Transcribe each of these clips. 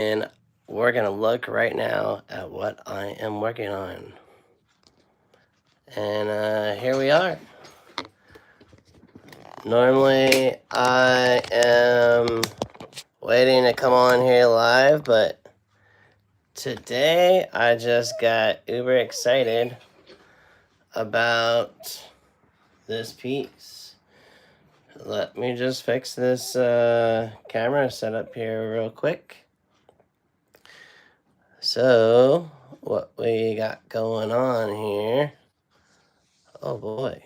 And we're going to look right now at what I am working on. And here we are. Normally, I am waiting to come on here live, but today I just got uber excited about this piece. Let me just fix this camera setup here real quick. So, what we got going on here, oh boy,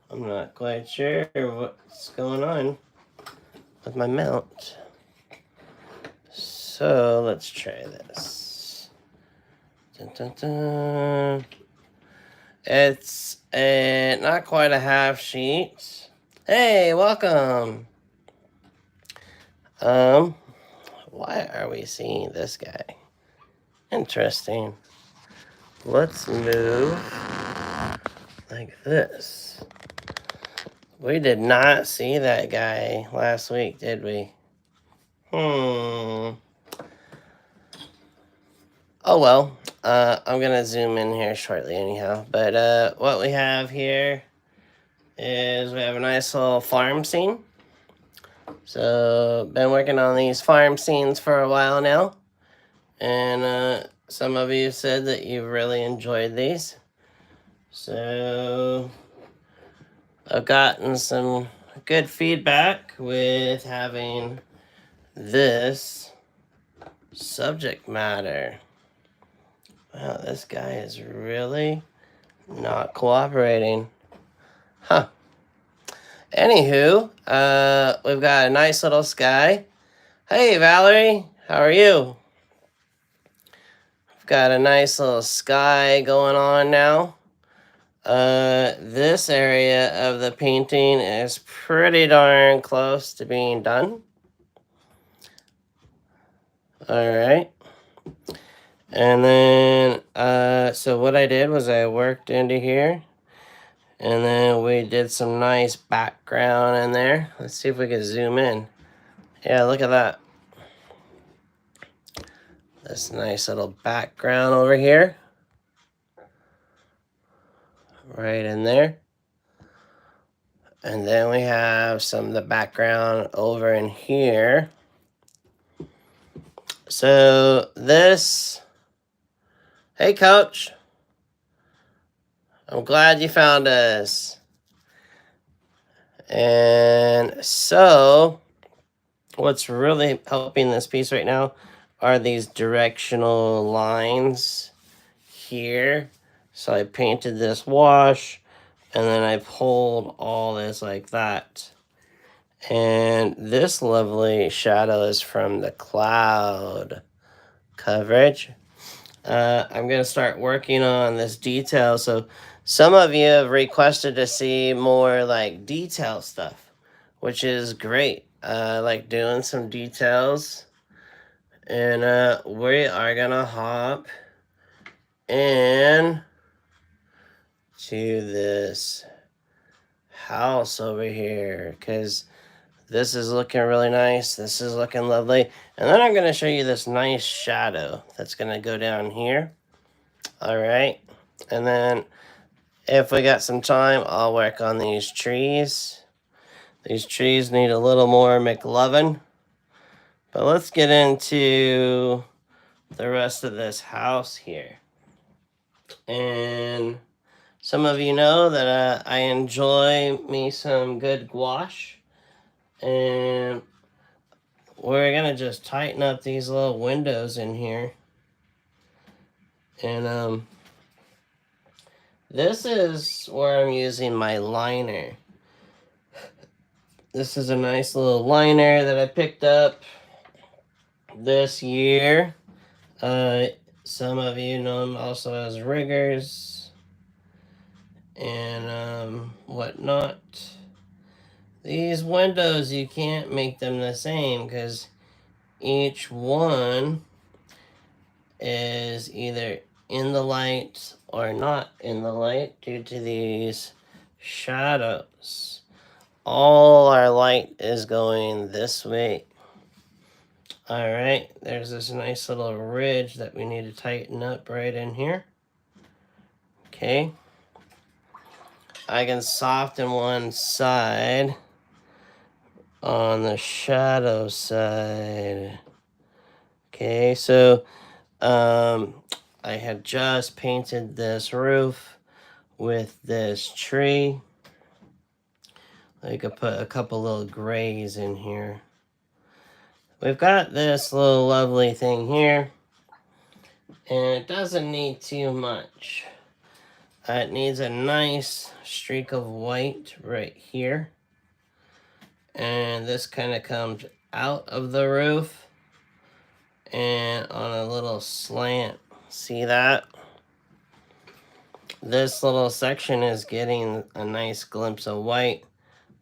I'm not quite sure what's going on with my mount. So, let's try this. Dun, dun, dun. It's not quite a half sheet. Hey, welcome. Why are we seeing this guy? Interesting. Let's move like this. We did not see that guy last week, did we? Oh well. I'm gonna zoom in here shortly anyhow. But what we have here is we have a nice little farm scene. So been working on these farm scenes for a while now. And some of you said that you really enjoyed these. So I've gotten some good feedback with having this subject matter. Wow, this guy is really not cooperating. Huh. Anywho, we've got a nice little sky. Hey, Valerie, how are you? We've got a nice little sky going on now. This area of the painting is pretty darn close to being done. All right. And then, so what I did was I worked into here. And then we did some nice background in there. Let's see if we can zoom in. Yeah, look at that. This nice little background over here. Right in there. And then we have some of the background over in here. So this, hey coach, I'm glad you found us. And so what's really helping this piece right now are these directional lines here. So I painted this wash and then I pulled all this like that. And this lovely shadow is from the cloud coverage. I'm going to start working on this detail. So some of you have requested to see more like detail stuff, which is great. I like doing some details. And we are going to hop in to this house over here because this is looking really nice. This is looking lovely. And then I'm going to show you this nice shadow that's going to go down here. All right. And then if we got some time, I'll work on these trees. These trees need a little more McLovin. But let's get into the rest of this house here. And some of you know that I enjoy me some good gouache. And we're going to just tighten up these little windows in here. And this is where I'm using my liner. This is a nice little liner that I picked up this year. Some of you know them also as riggers and whatnot. These windows, you can't make them the same because each one is either in the light or not in the light due to these shadows. All our light is going this way. All right, there's this nice little ridge that we need to tighten up right in here. Okay. I can soften one side on the shadow side. Okay, so I had just painted this roof with this tree. I could put a couple little grays in here. We've got this little lovely thing here, and it doesn't need too much. It needs a nice streak of white right here. And this kind of comes out of the roof and on a little slant. See that? This little section is getting a nice glimpse of white.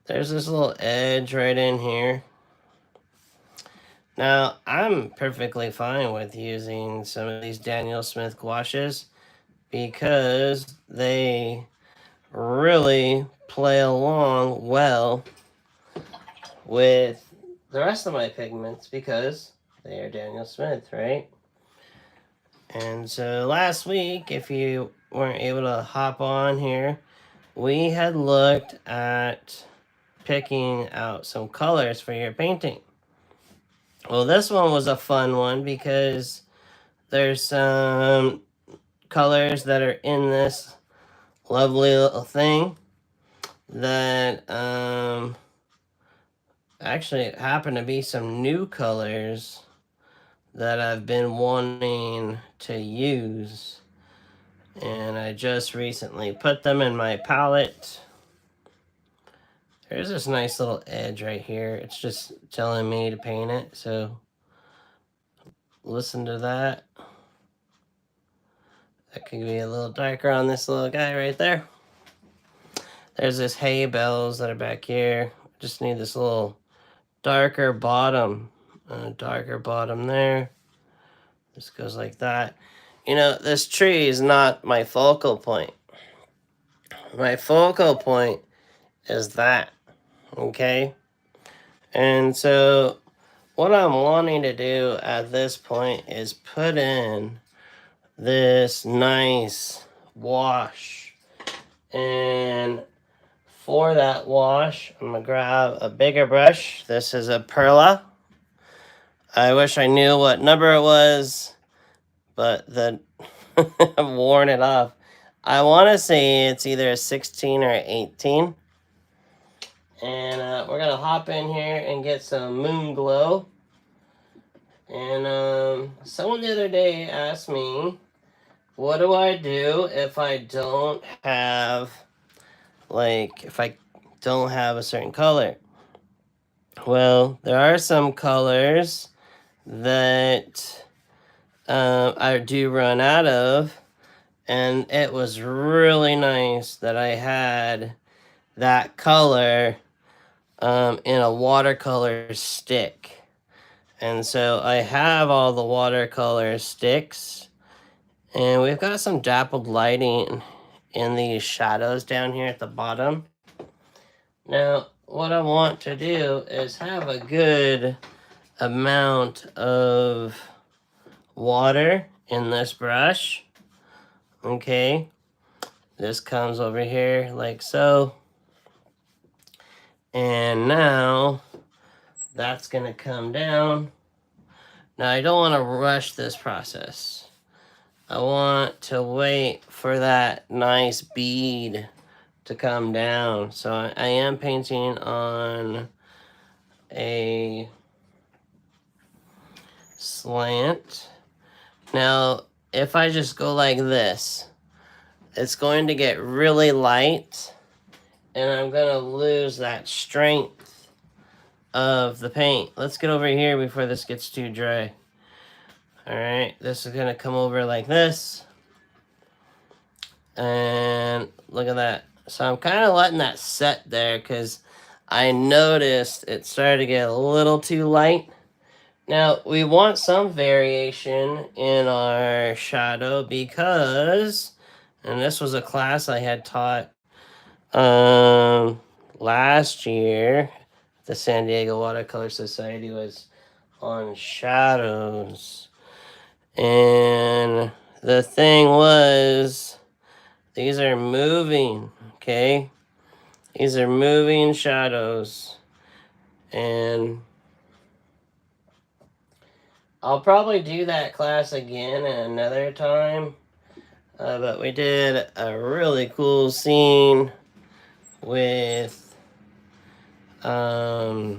There's this little edge right in here. Now, I'm perfectly fine with using some of these Daniel Smith gouaches because they really play along well with the rest of my pigments because they are Daniel Smith, right? And so last week, if you weren't able to hop on here, we had looked at picking out some colors for your painting. Well, this one was a fun one because there's some colors that are in this lovely little thing that actually happen to be some new colors that I've been wanting to use, and I just recently put them in my palette. There's this nice little edge right here. It's just telling me to paint it, so listen to that. That could be a little darker on this little guy right there. There's this hay bells that are back here. Just need this little darker bottom. Darker bottom there. This goes like that. You know, this tree is not my focal point. My focal point is that. Okay? And so what I'm wanting to do at this point is put in this nice wash. And for that wash, I'm going to grab a bigger brush. This is a Perla. I wish I knew what number it was, but I've worn it off. I want to say it's either a 16 or 18. And we're going to hop in here and get some Moon Glow. And someone the other day asked me, what do I do if I don't have, if I don't have a certain color? Well, there are some colors that I do run out of, and it was really nice that I had that color in a watercolor stick. And so I have all the watercolor sticks, and we've got some dappled lighting in these shadows down here at the bottom. Now, what I want to do is have a good amount of water in this brush. Okay, this comes over here like so. And now that's going to come down. Now, I don't want to rush this process. I want to wait for that nice bead to come down. So I am painting on a slant. Now, if I just go like this, it's going to get really light, and I'm going to lose that strength of the paint. Let's get over here before this gets too dry. Alright, this is going to come over like this. And look at that. So I'm kind of letting that set there because I noticed it started to get a little too light. Now, we want some variation in our shadow because, and this was a class I had taught last year, the San Diego Watercolor Society was on shadows. And the thing was, these are moving, okay? These are moving shadows. And I'll probably do that class again at another time. But we did a really cool scene with a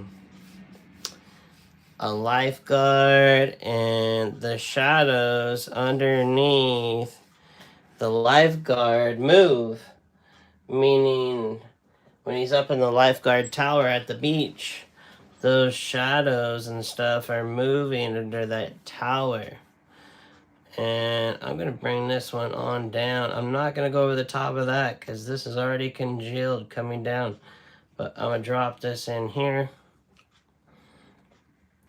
lifeguard and the shadows underneath the lifeguard move, meaning when he's up in the lifeguard tower at the beach, those shadows and stuff are moving under that tower. And I'm going to bring this one on down. I'm not going to go over the top of that because this is already congealed coming down. But I'm going to drop this in here.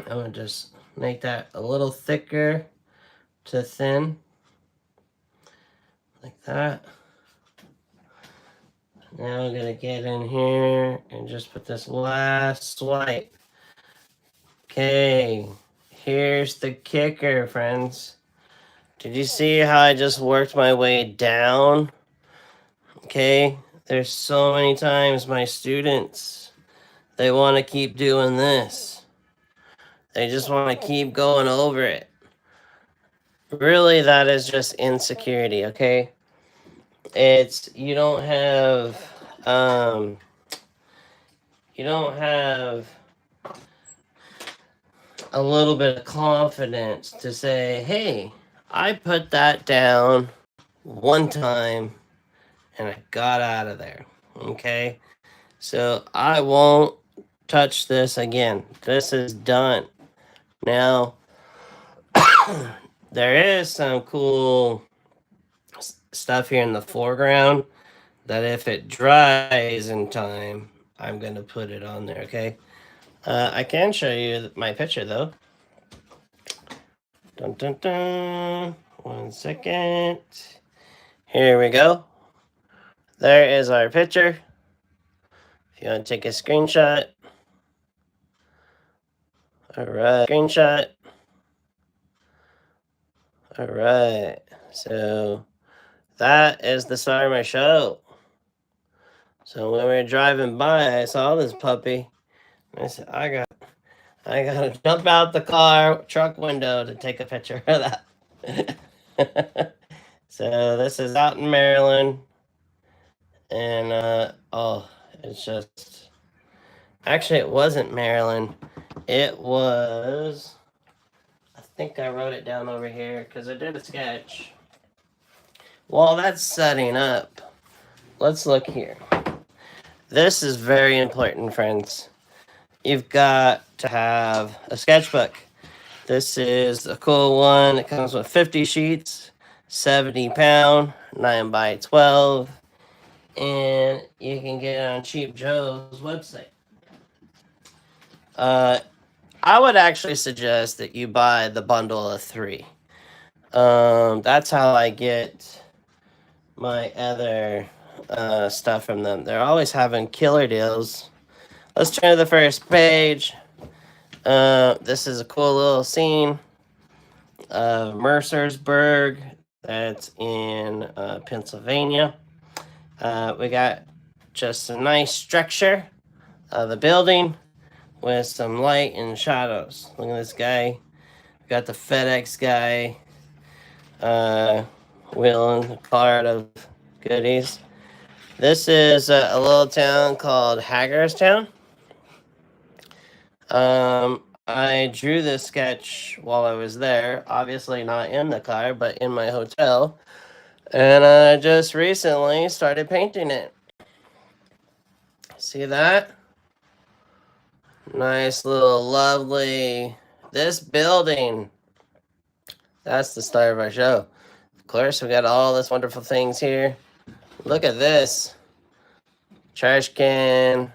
I'm going to just make that a little thicker to thin. Like that. Now I'm going to get in here and just put this last swipe. Okay. Here's the kicker, friends. Did you see how I just worked my way down? Okay, there's so many times my students, they want to keep doing this. They just want to keep going over it. Really, that is just insecurity, okay? It's, you don't have a little bit of confidence to say, hey, I put that down one time and I got out of there, okay? So I won't touch this again. This is done. Now, there is some cool stuff here in the foreground that if it dries in time, I'm going to put it on there, okay? I can show you my picture, though. Dun, dun, dun. 1 second. Here we go. There is our picture. If you want to take a screenshot. All right, screenshot. All right, so that is the start of my show. So when we were driving by, I saw this puppy. I said, I gotta jump out the truck window to take a picture of that. So this is out in Maryland. And it's just, actually it wasn't Maryland. It was, I think I wrote it down over here because I did a sketch. While that's setting up, let's look here. This is very important, friends. You've got to have a sketchbook. This is a cool one. It comes with 50 sheets, 70 pound, 9 by 12, and you can get it on Cheap Joe's website. I would actually suggest that you buy the bundle of 3. That's how I get my other stuff from them. They're always having killer deals. Let's turn to the first page. This is a cool little scene of Mercersburg. That's in Pennsylvania. We got just a nice structure of the building with some light and shadows. Look at this guy. We got the FedEx guy wheeling a cart of goodies. This is a little town called Hagerstown. I drew this sketch while I was there, obviously not in the car, but in my hotel. And I just recently started painting it. See that? Nice little lovely, this building. That's the start of our show. Of course, we got all this wonderful things here. Look at this. Trash can,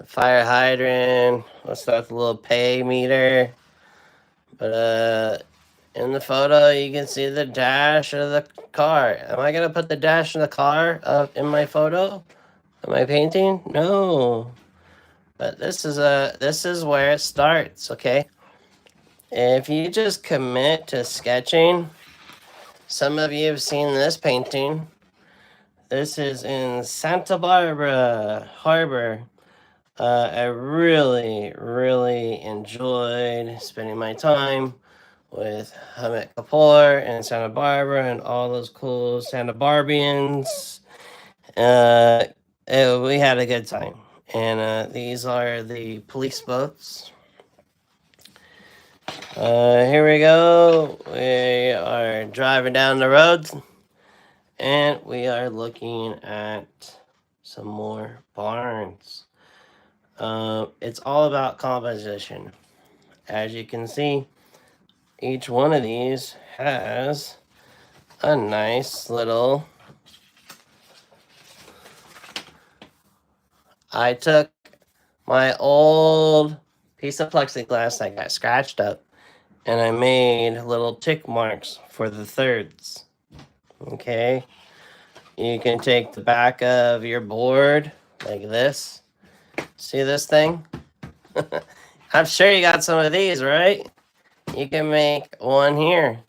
fire hydrant. What's that? The little pay meter. But in the photo, you can see the dash of the car. Am I gonna put the dash of the car up in my photo? Am I painting? No. But this is where it starts, okay? If you just commit to sketching, some of you have seen this painting. This is in Santa Barbara Harbor. I really, really enjoyed spending my time with Hamid Kapoor and Santa Barbara and all those cool Santa Barbians. We had a good time. And these are the police boats. Here we go. We are driving down the road and we are looking at some more barns. It's all about composition. As you can see, each one of these has a nice little... I took my old piece of plexiglass that got scratched up and I made little tick marks for the thirds. Okay. You can take the back of your board like this. See this thing? I'm sure you got some of these, right? You can make one here.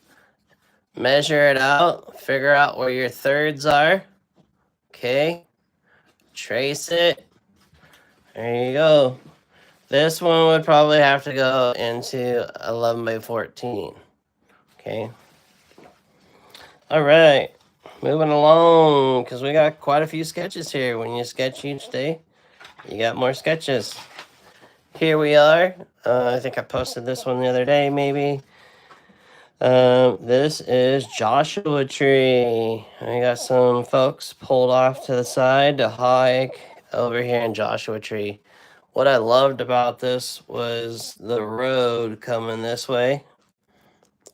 Measure it out. Figure out where your thirds are. Okay. Trace it. There you go. This one would probably have to go into 11 by 14. Okay. All right. Moving along, because we got quite a few sketches here. When you sketch each day, you got more sketches. Here we are. I think I posted this one the other day, maybe. This is Joshua Tree. I got some folks pulled off to the side to hike over here in Joshua Tree. What I loved about this was the road coming this way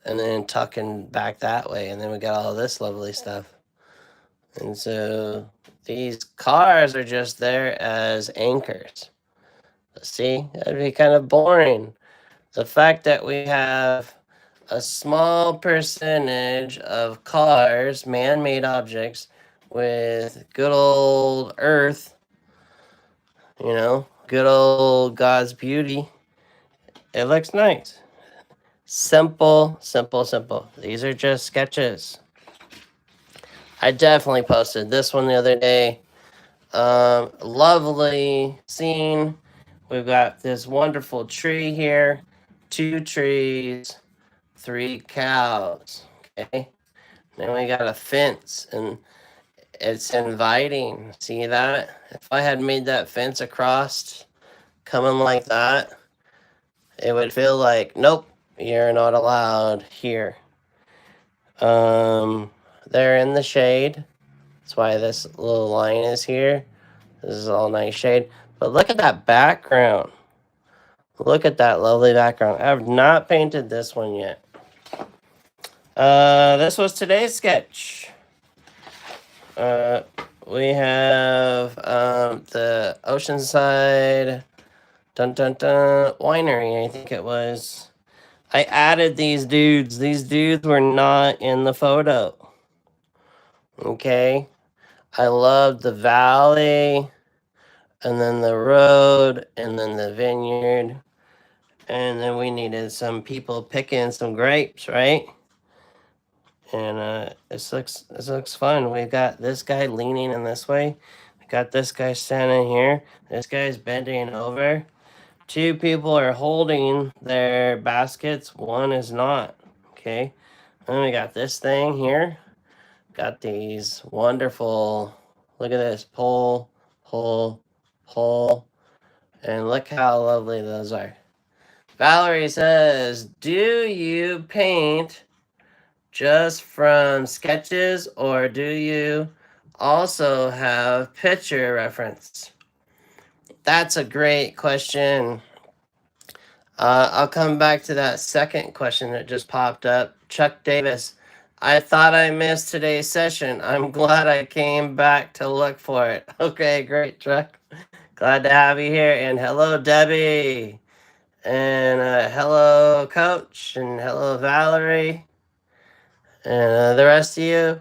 and then tucking back that way. And then we got all this lovely stuff. And so these cars are just there as anchors. See, that'd be kind of boring. The fact that we have a small percentage of cars, man-made objects, with good old Earth, you know, good old God's beauty, it looks nice. Simple, simple, simple. These are just sketches. I definitely posted this one the other day. Lovely scene. We've got this wonderful tree here, 2 trees, 3 cows. Okay. Then we got a fence and it's inviting. See that? If I had made that fence across coming like that, it would feel like, nope, you're not allowed here. They're in the shade. That's why this little line is here. This is all nice shade. But look at that background. Look at that lovely background. I have not painted this one yet. This was today's sketch. We have the Oceanside Winery, I think it was. I added these dudes. These dudes were not in the photo. Okay. I loved the valley, and then the road, and then the vineyard. And then we needed some people picking some grapes, right? And this looks fun. We've got this guy leaning in this way. We got this guy standing here. This guy's bending over. 2 people are holding their baskets. 1 is not. Okay. Then we got this thing here. Got these wonderful, look at this, pull, pull, pull. And look how lovely those are. Valerie says, do you paint just from sketches or do you also have picture reference? That's a great question. I'll come back to that second question that just popped up. Chuck Davis, I thought I missed today's session. I'm glad I came back to look for it. Okay, great, Chuck. Glad to have you here. And hello, Debbie. And hello, Coach. And hello, Valerie. And the rest of you,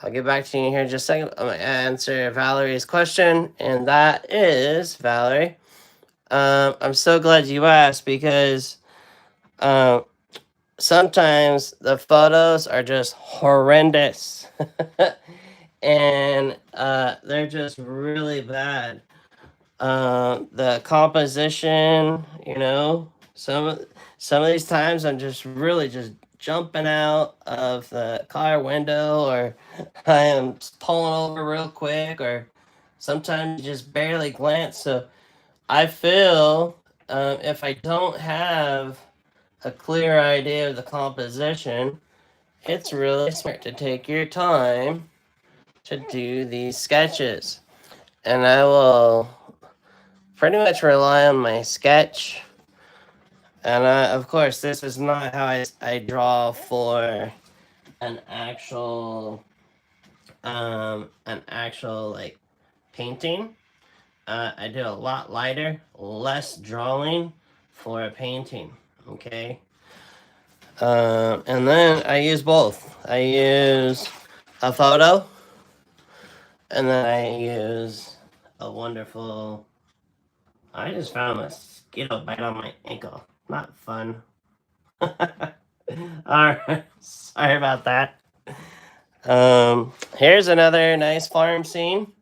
I'll get back to you here in just a second. I'm going to answer Valerie's question. And that is, Valerie, I'm so glad you asked because um, sometimes the photos are just horrendous. And they're just really bad. The composition, some of these times I'm just really just jumping out of the car window, or I am pulling over real quick, or sometimes you just barely glance. So I feel if I don't have a clear idea of the composition, it's really smart to take your time to do these sketches. And I will pretty much rely on my sketch. And of course, this is not how I draw for an actual like painting. I do a lot lighter, less drawing for a painting. Okay. And then I use both. I use a photo, and then I use a wonderful. I just found a mosquito bite on my ankle. Not fun. Alright, sorry about that. Here's another nice farm scene.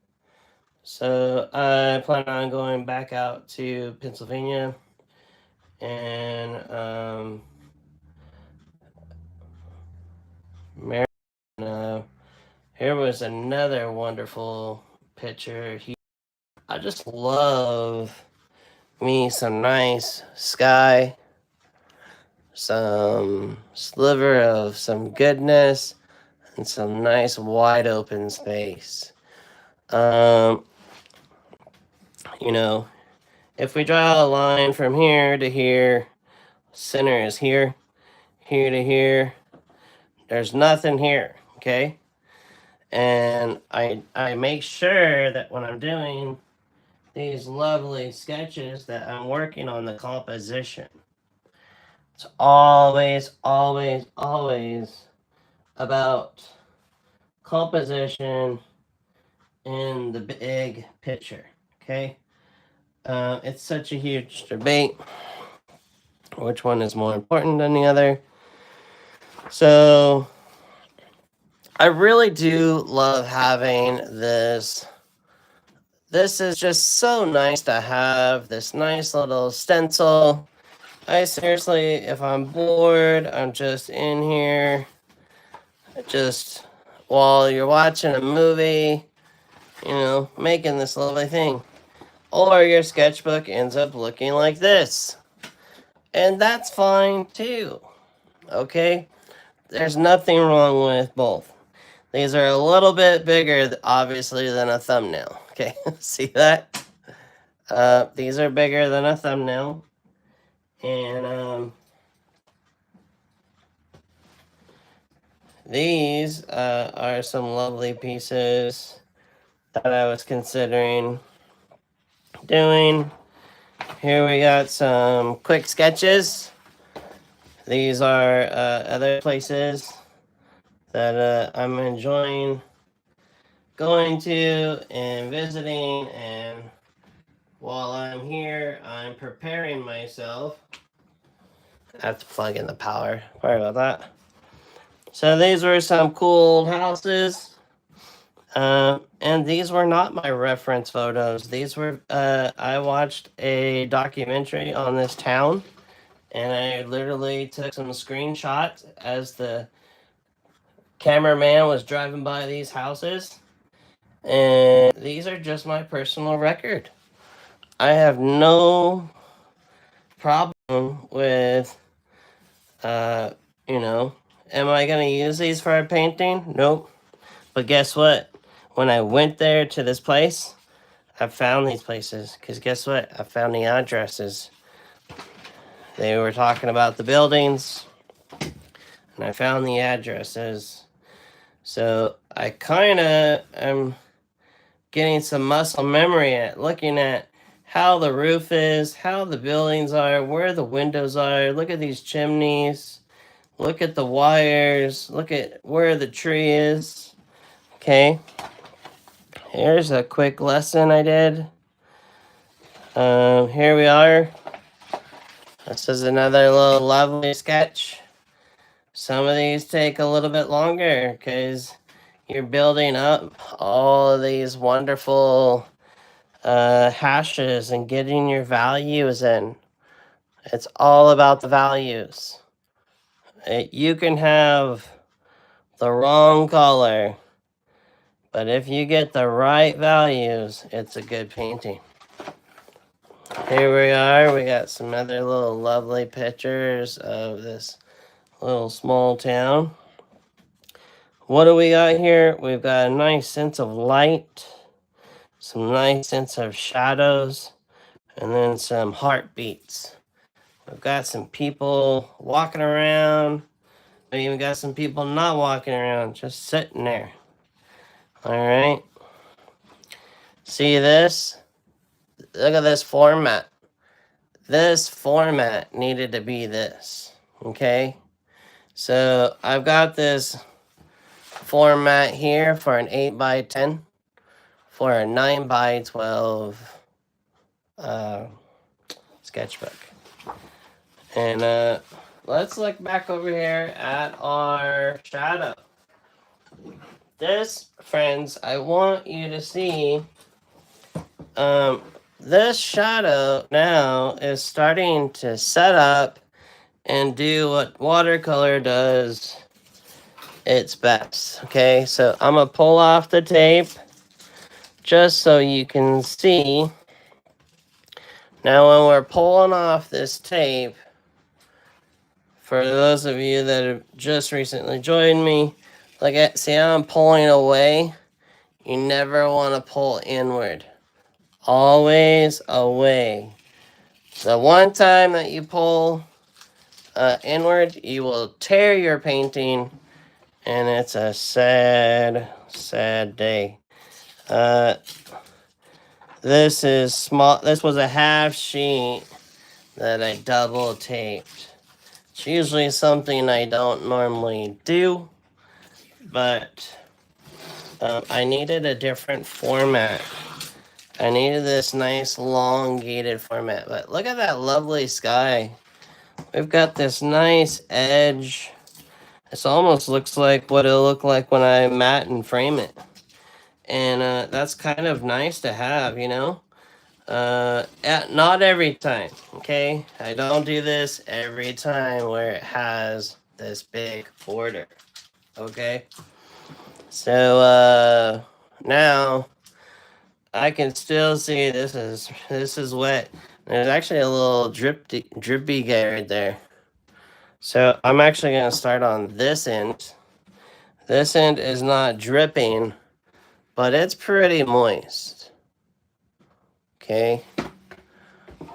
So I plan on going back out to Pennsylvania, and Maryland. Here was another wonderful picture. I just love me some nice sky, some sliver of some goodness, and some nice wide open space. You know, if we draw a line from here to here, center is here, here to here, there's nothing here, okay? And I make sure that when I'm doing these lovely sketches that I'm working on the composition. It's always, always, always about composition in the big picture, okay? It's such a huge debate. Which one is more important than the other? So, I really do love having this. This is just so nice to have this nice little stencil. I seriously, if I'm bored, I'm just in here, just while you're watching a movie, making this lovely thing. Or your sketchbook ends up looking like this. And that's fine too. Okay? There's nothing wrong with both. These are a little bit bigger, obviously, than a thumbnail. Okay? See that? These are bigger than a thumbnail. And these are some lovely pieces that I was considering doing. Here we got some quick sketches. These are other places that I'm enjoying going to and visiting, and while I'm here, I'm preparing myself. I have to plug in the power. Sorry about that. So these were some cool houses. And these were not my reference photos. These were, I watched a documentary on this town, and I literally took some screenshots as the cameraman was driving by these houses. And these are just my personal record. I have no problem with, am I going to use these for a painting? Nope. But guess what? When I went there to this place, I found these places. Because guess what? I found the addresses. They were talking about the buildings, and I found the addresses. So I kind of am getting some muscle memory at looking at how the roof is, how the buildings are, where the windows are. Look at these chimneys. Look at the wires. Look at where the tree is. Okay. Here's a quick lesson I did. Here we are. This is another little lovely sketch. Some of these take a little bit longer because you're building up all of these wonderful hashes and getting your values in. It's all about the values. You can have the wrong color, but if you get the right values, it's a good painting. Here we are. We got some other little lovely pictures of this little small town. What do we got here? We've got a nice sense of light, some nice sense of shadows, and then some heartbeats. We've got some people walking around. We even got some people not walking around, just sitting there. All right. See this? Look at this format. This format needed to be this. Okay. So I've got this format here for an 8x10 for a 9x12 sketchbook. And let's look back over here at our shadow. This, friends, I want you to see, this shadow now is starting to set up and do what watercolor does its best. Okay, so I'm going to pull off the tape just so you can see. Now when we're pulling off this tape, for those of you that have just recently joined me, see how I'm pulling away? You never want to pull inward. Always away. The one time that you pull inward, you will tear your painting, and it's a sad, sad day. This is small. This was a half sheet that I double taped. It's usually something I don't normally do, but I needed a different format. I needed this nice elongated format. But look at that lovely sky. We've got this nice edge. This almost looks like what it'll look like when I matte and frame it. And that's kind of nice to have, you know. Not every time, okay? I don't do this every time where it has this big border, okay? So now I can still see this is wet. There's actually a little drippy guy right there. So I'm actually gonna start on this end. This end is not dripping, but it's pretty moist. Okay.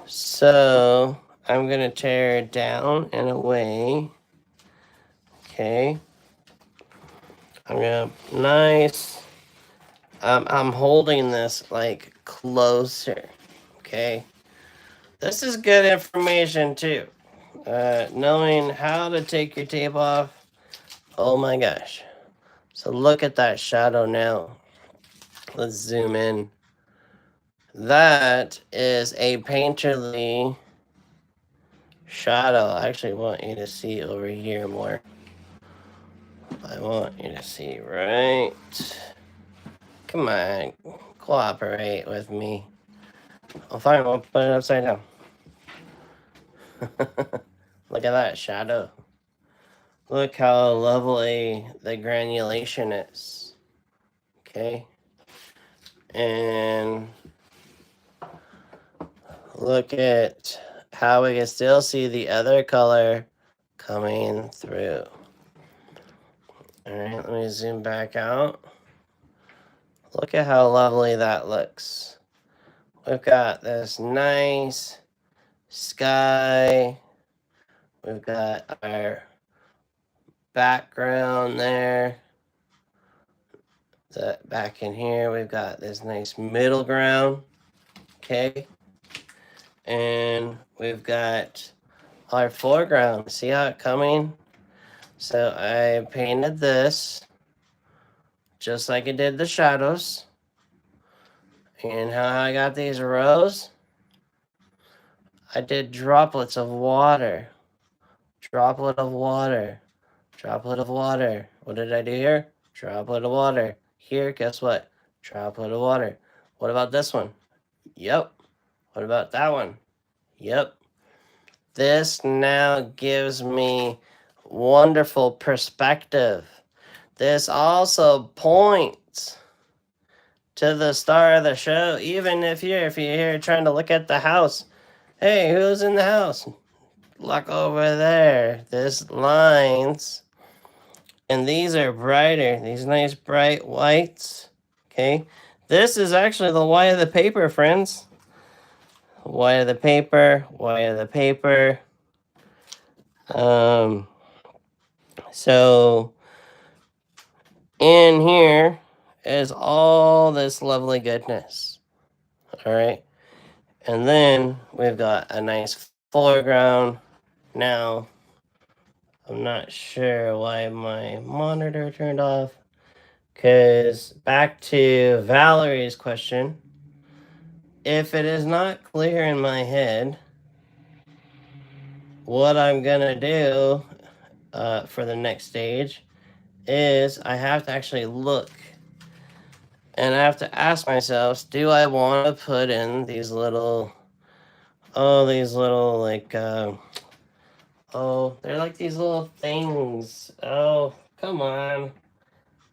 So I'm gonna tear it down and away. Okay. I'm gonna nice. I'm holding this like closer. Okay. This is good information too. Knowing how to take your tape off. Oh my gosh. So look at that shadow now. Let's zoom in. That is a painterly shadow. I actually want you to see over here more. I want you to see right. Come on, cooperate with me. Oh, fine, I'll put it upside down. Look at that shadow. Look how lovely the granulation is. Okay. And look at how we can still see the other color coming through. All right, let me zoom back out. Look at how lovely that looks. We've got this nice sky. We've got our background there. Back in here, we've got this nice middle ground. Okay. And we've got our foreground. See how it's coming? So I painted this just like I did the shadows. And how I got these rows? I did droplets of water. Droplet of water. Droplet of water. What did I do here? Droplet of water. Here, guess what? Droplet of water. What about this one? Yep. What about that one? Yep. This now gives me wonderful perspective. This also points to the star of the show. Even if you're here trying to look at the house. Hey, who's in the house? Look over there. This lines. And these are brighter. These nice bright whites. Okay. This is actually the white of the paper, friends. White of the paper. White of the paper. So in here is all this lovely goodness. All right. And then we've got a nice foreground. Now, I'm not sure why my monitor turned off. Because back to Valerie's question, if it is not clear in my head what I'm going to do for the next stage is I have to actually look. And I have to ask myself, do I want to put in these little, like, they're like these little things. Oh, come on.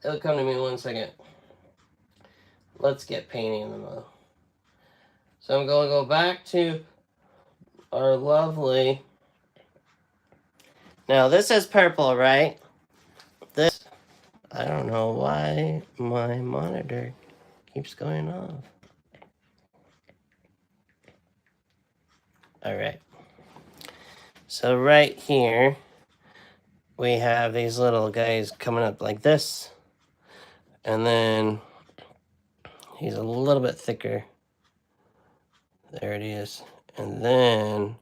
It'll come to me in 1 second. Let's get painting them though. So I'm going to go back to our lovely. Now this is purple, right? This, I don't know why my monitor keeps going off. All right. So right here, we have these little guys coming up like this. And then he's a little bit thicker. There it is. And then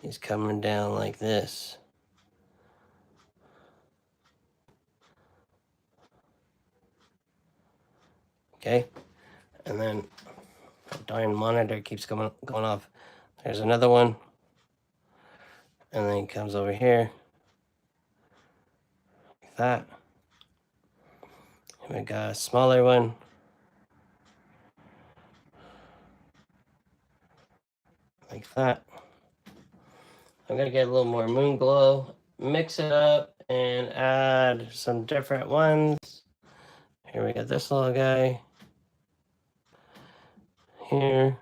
he's coming down like this. Okay. And then the darn monitor keeps going off. There's another one. And then he comes over here. Like that. And we got a smaller one. Like that. I'm going to get a little more moon glow. Mix it up and add some different ones. Here we got this little guy. Here.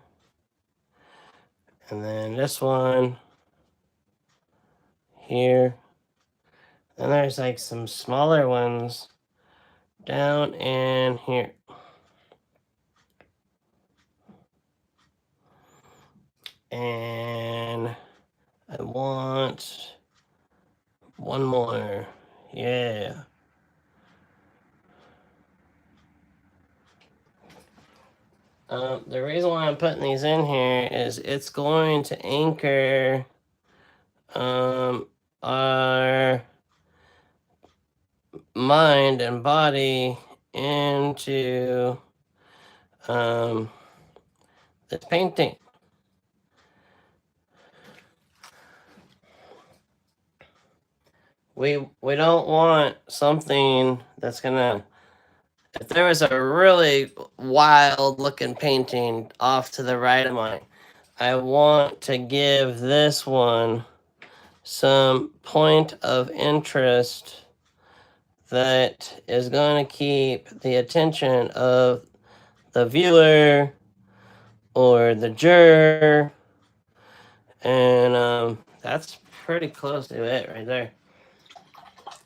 And then this one. Here. And there's like some smaller ones down in here. And I want one more. Yeah. The reason why I'm putting these in here is it's going to anchor our mind and body into this painting. We don't want something that's gonna. If there was a really wild looking painting off to the right of mine, I want to give this one some point of interest that is going to keep the attention of the viewer or the juror. And that's pretty close to it right there.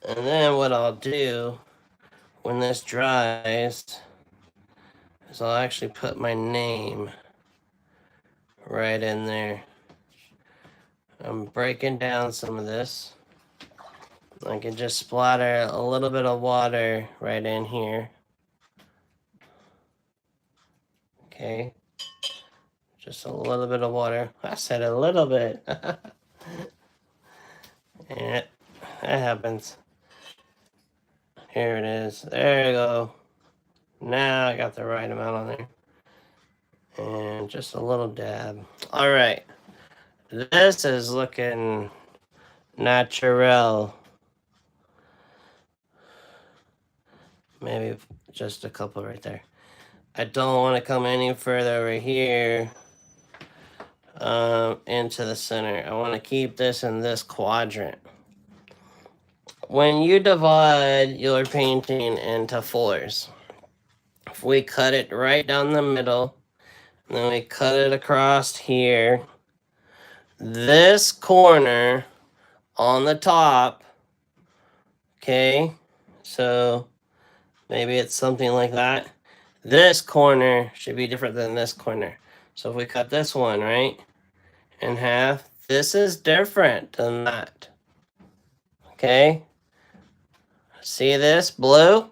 And then what I'll do when this dries is I'll actually put my name right in there. I'm breaking down some of this. I can just splatter a little bit of water right in here. Okay. Just a little bit of water. I said a little bit. Yeah, that happens. Here it is. There you go. Now I got the right amount on there. And just a little dab. All right. This is looking natural. Maybe just a couple right there. I don't want to come any further over here into the center. I want to keep this in this quadrant. When you divide your painting into fours, if we cut it right down the middle, and then we cut it across here, this corner on the top, okay, so maybe it's something like that. This corner should be different than this corner. So if we cut this one, right, in half, this is different than that. Okay? See this? Blue?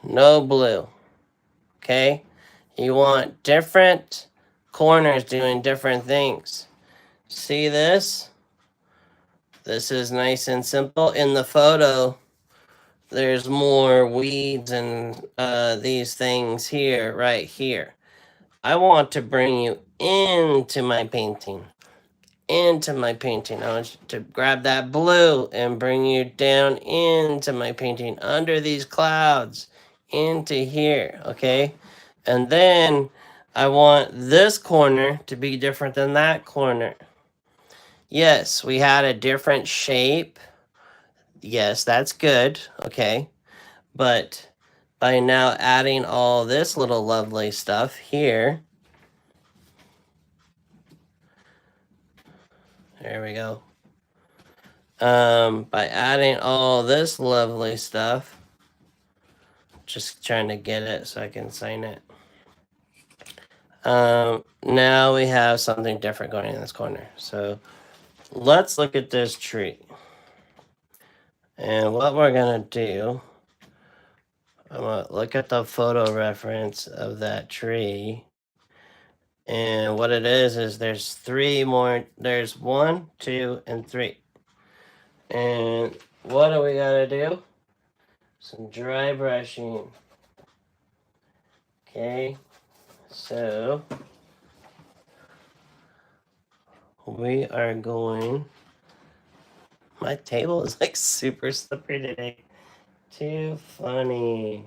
No blue. Okay? You want different corners doing different things. See this? This is nice and simple. In the photo, there's more weeds and these things here, right here. I want to bring you into my painting. I want you to grab that blue and bring you down into my painting, under these clouds, into here, okay? And then I want this corner to be different than that corner. Yes, we had a different shape. Yes, that's good, okay? But by now adding all this little lovely stuff here, there we go. By adding all this lovely stuff, just trying to get it so I can sign it. Now we have something different going in this corner. So let's look at this tree. And what we're gonna do, I'm gonna look at the photo reference of that tree. And what it is there's three more, there's 1, 2, and 3. And what do we gotta do? Some dry brushing. Okay, so we are going, my table is like super slippery today. Too funny.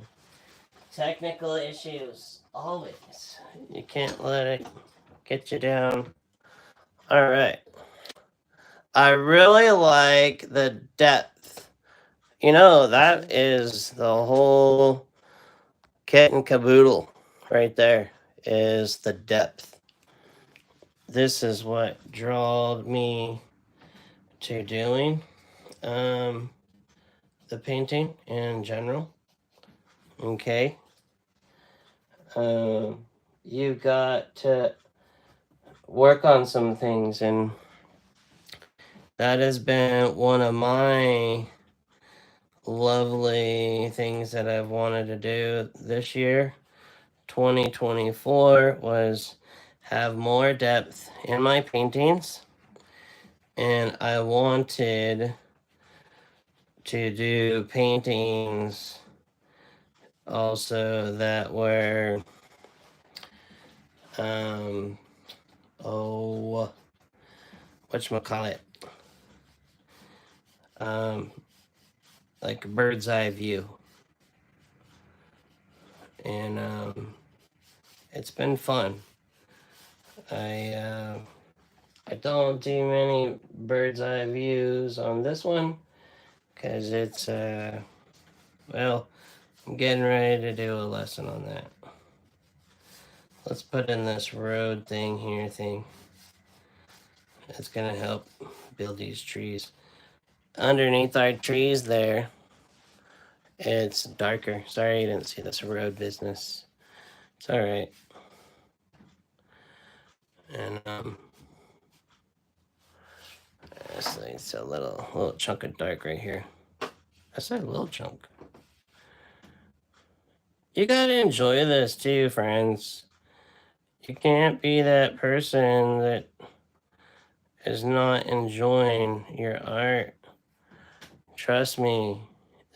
Technical issues, always. You can't let it get you down. All right. I really like the depth. You know, that is the whole kit and caboodle right there, is the depth. This is what drew me to doing the painting in general. Okay. You've got to work on some things, and that has been one of my lovely things that I've wanted to do this year. 2024 was have more depth in my paintings, and I wanted to do paintings also that were whatchamacallit, like a bird's eye view. And it's been fun. I don't do many bird's eye views on this one because it's well, I'm getting ready to do a lesson on that. Let's put in this road thing here It's gonna help build these trees. Underneath our trees there, it's darker. Sorry you didn't see this road business. It's all right. And it's a little chunk of dark right here. I said a little chunk. You gotta enjoy this too, friends. You can't be that person that is not enjoying your art. Trust me,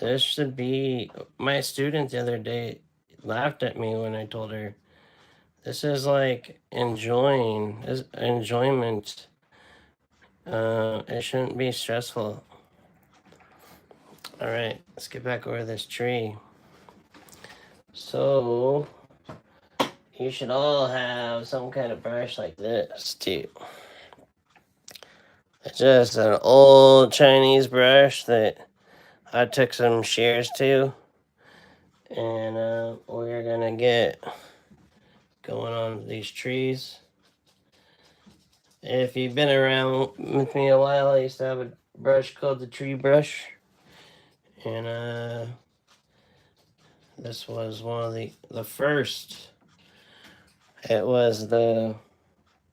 this should be. My student the other day laughed at me when I told her This is like enjoyment. It shouldn't be stressful. All right, let's get back over this tree. So you should all have some kind of brush like this too. It's just an old Chinese brush that I took some shears to, and we're gonna get going on these trees. If you've been around with me a while, I used to have a brush called the tree brush, and this was one of the first. It was the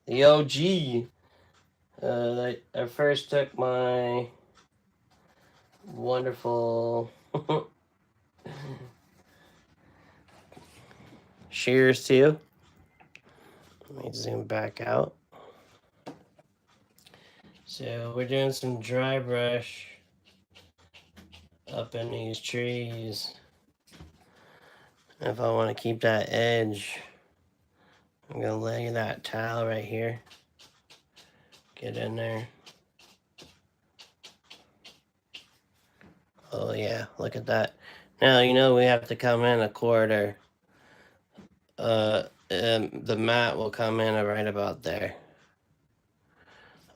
OG. I first took my wonderful shears to. Let me zoom back out. So we're doing some dry brush up in these trees. If I want to keep that edge, I'm gonna lay that towel right here. Get in there. Oh yeah, look at that. Now you know we have to come in a quarter. The mat will come in right about there.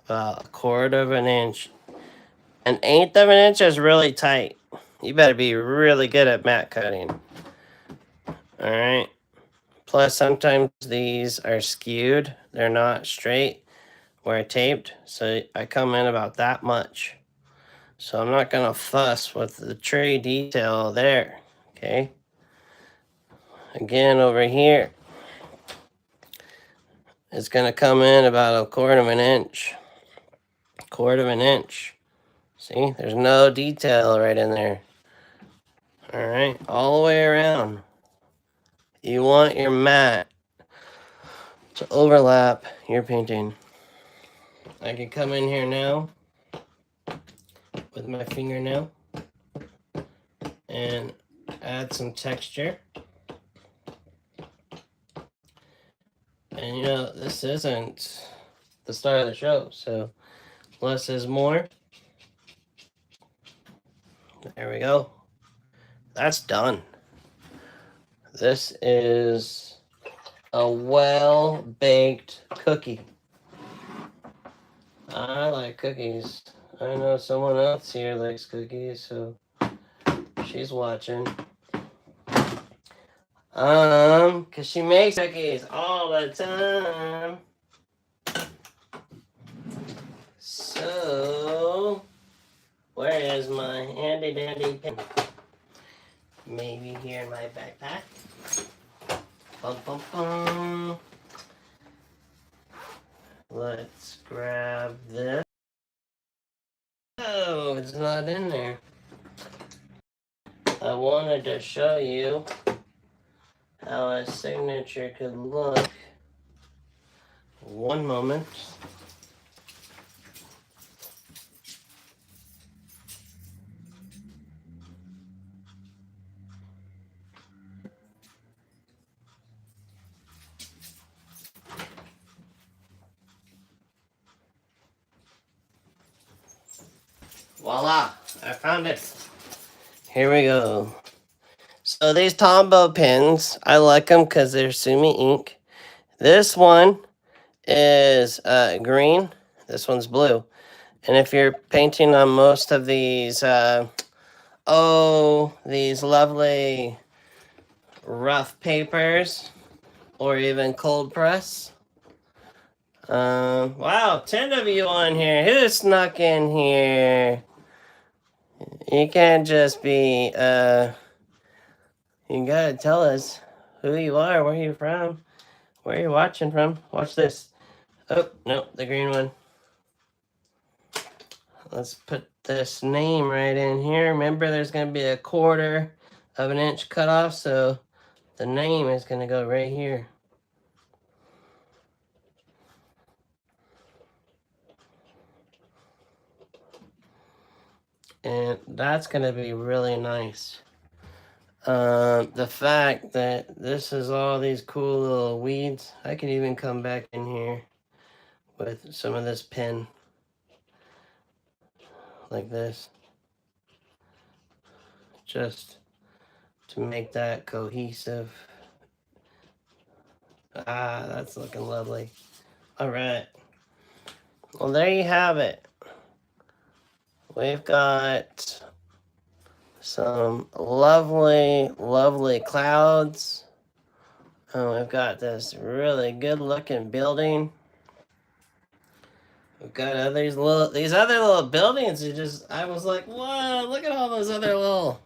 About a quarter of an inch. An eighth of an inch is really tight. You better be really good at mat cutting. Alright. Plus sometimes these are skewed. They're not straight where I taped. So I come in about that much. So I'm not going to fuss with the tray detail there. Okay. Again, over here, it's going to come in about a quarter of an inch. Quarter of an inch. See, there's no detail right in there. All right, all the way around. You want your mat to overlap your painting. I can come in here now with my fingernail and add some texture. And you know, this isn't the start of the show, so less is more. There we go. That's done. This is a well-baked cookie. I like cookies. I know someone else here likes cookies, so she's watching. Cause she makes cookies all the time. So, where is my handy dandy pen? Maybe here in my backpack. Bum, bum, bum. Let's grab this. Oh, it's not in there. I wanted to show you how a signature could look. One moment. Voila, I found it. Here we go. So these Tombow pens, I like them because they're Sumi ink. This one is green. This one's blue. And if you're painting on most of these, these lovely rough papers, or even cold press. Wow, 10 of you on here. Who snuck in here? You can't just be, you gotta tell us who you are, where you're from, where you're watching from. Watch this. Oh, no, the green one. Let's put this name right in here. Remember, there's going to be a quarter of an inch cut off, so the name is going to go right here. And that's going to be really nice. The fact that this is all these cool little weeds. I could even come back in here with some of this pen like this, just to make that cohesive. Ah, that's looking lovely. All right. Well, there you have it. We've got some lovely, lovely clouds. And we've got this really good looking building. We've got these other little buildings. I was like, whoa, look at all those other little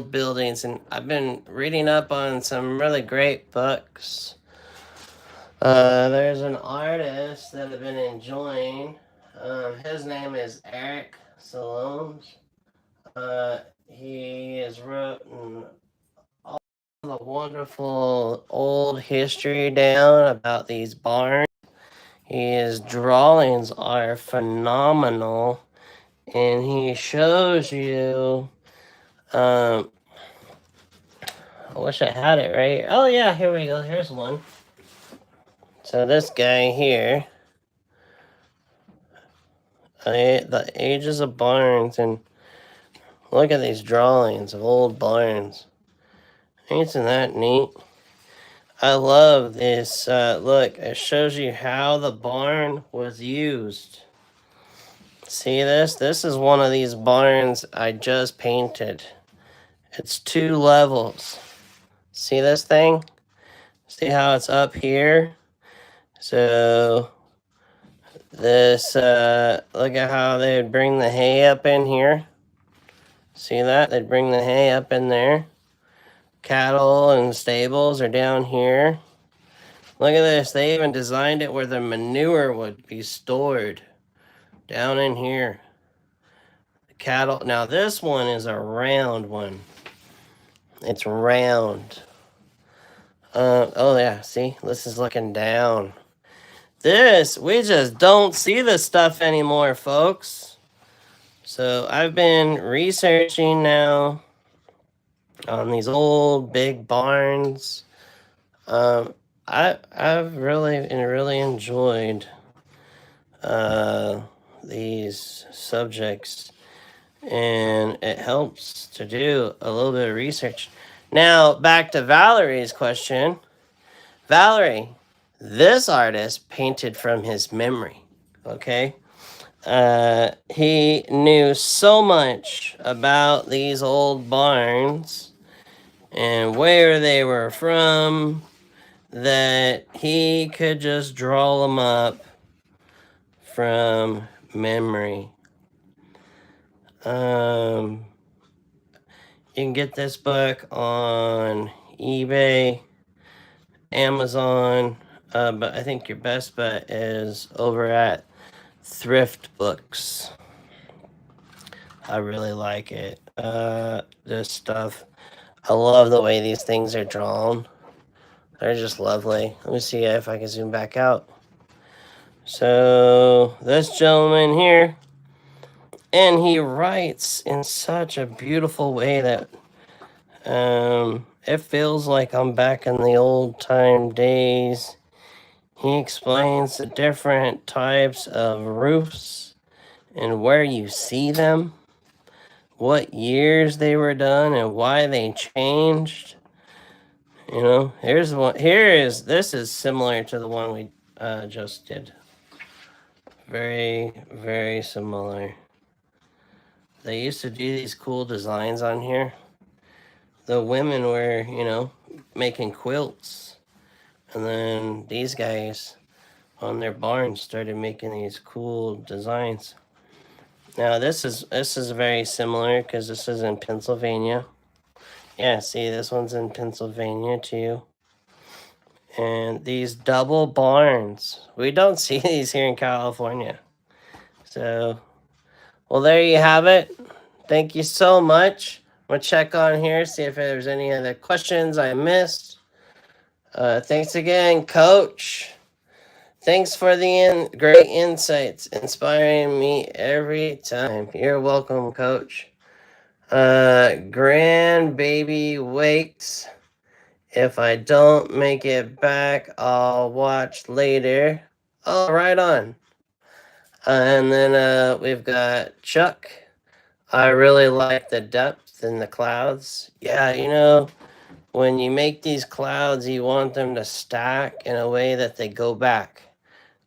buildings. And I've been reading up on some really great books. There's an artist that I've been enjoying. His name is Eric Salomes. He has written all the wonderful old history down about these barns. His drawings are phenomenal, and he shows you. I wish I had it right. Oh yeah, here we go. Here's one. So this guy here, the ages of barns, and look at these drawings of old barns. Isn't that neat? I love this. Look, it shows you how the barn was used. See this? This is one of these barns I just painted. It's 2 levels. See this thing? See how it's up here? So this, look at how they would bring the hay up in here. See that? They'd bring the hay up in there. Cattle and stables are down here. Look at this. They even designed it where the manure would be stored down in here. The cattle. Now this one is a round one. It's round. Oh yeah, see? This is looking down. We just don't see this stuff anymore, folks. So I've been researching now on these old big barns. I've really enjoyed these subjects, and it helps to do a little bit of research. Now back to Valerie's question. Valerie, this artist painted from his memory. Okay, he knew so much about these old barns and where they were from that he could just draw them up from memory. You can get this book on eBay, Amazon, but I think your best bet is over at Thrift Books. I really like it. This stuff. I love the way these things are drawn. They're just lovely. Let me see if I can zoom back out. So this gentleman here, and he writes in such a beautiful way that it feels like I'm back in the old time days. He explains the different types of roofs and where you see them, what years they were done, and why they changed. You know, here's one. This is similar to the one we just did. Very, very similar. They used to do these cool designs on here. The women were, making quilts. And then these guys on their barns started making these cool designs. Now this is very similar because this is in Pennsylvania. Yeah, see, this one's in Pennsylvania too. And these double barns, we don't see these here in California. So, well, there you have it. Thank you so much. I'm going to check on here, see if there's any other questions I missed. Thanks again, Coach. Thanks for the great insights, inspiring me every time. You're welcome, Coach. Grandbaby wakes. If I don't make it back, I'll watch later. Oh, right on. And then we've got Chuck. I really like the depth in the clouds. Yeah, you know, when you make these clouds, you want them to stack in a way that they go back,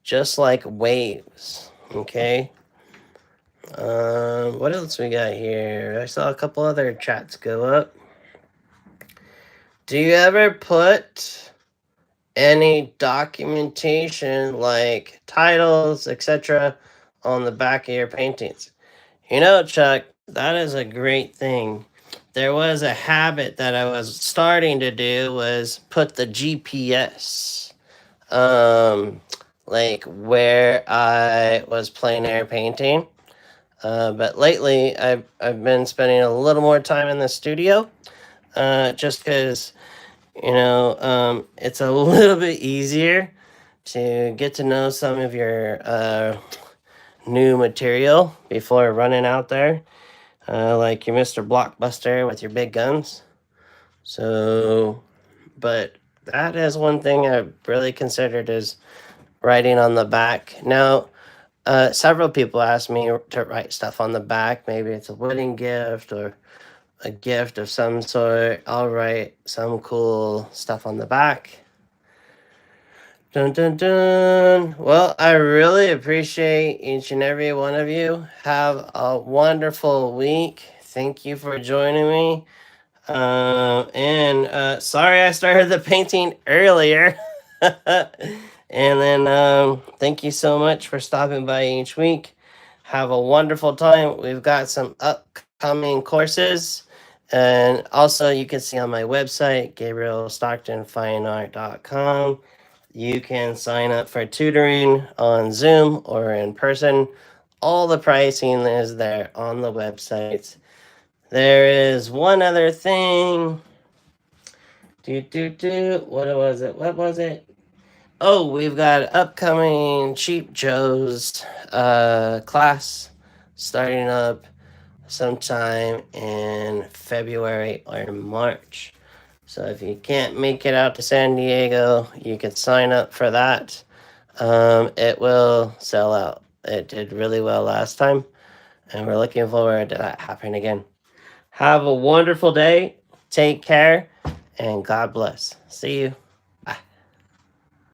just like waves. Okay. What else we got here? I saw a couple other chats go up. Do you ever put any documentation like titles, etc., on the back of your paintings? You know, Chuck, that is a great thing. There was a habit that I was starting to do was put the GPS, um, like where I was plein air painting. But lately, I've been spending a little more time in the studio, just because it's a little bit easier to get to know some of your new material before running out there, like your Mr. Blockbuster with your big guns. So, but that is one thing I've really considered is writing on the back. Now, several people ask me to write stuff on the back. Maybe it's a wedding gift or a gift of some sort. I'll write some cool stuff on the back. Dun dun dun. Well, I really appreciate each and every one of you. Have a wonderful week. Thank you for joining me. And sorry I started the painting earlier. And then thank you so much for stopping by each week. Have a wonderful time. We've got some upcoming courses. And also, you can see on my website, GabrielStocktonFineArt.com. You can sign up for tutoring on Zoom or in person. All the pricing is there on the website. There is one other thing. What was it? What was it? Oh, we've got upcoming Cheap Joe's class starting up sometime in February or March. So if you can't make it out to San Diego, you can sign up for that. It will sell out. It did really well last time, and we're looking forward to that happening again. Have a wonderful day. Take care, and God bless. See you.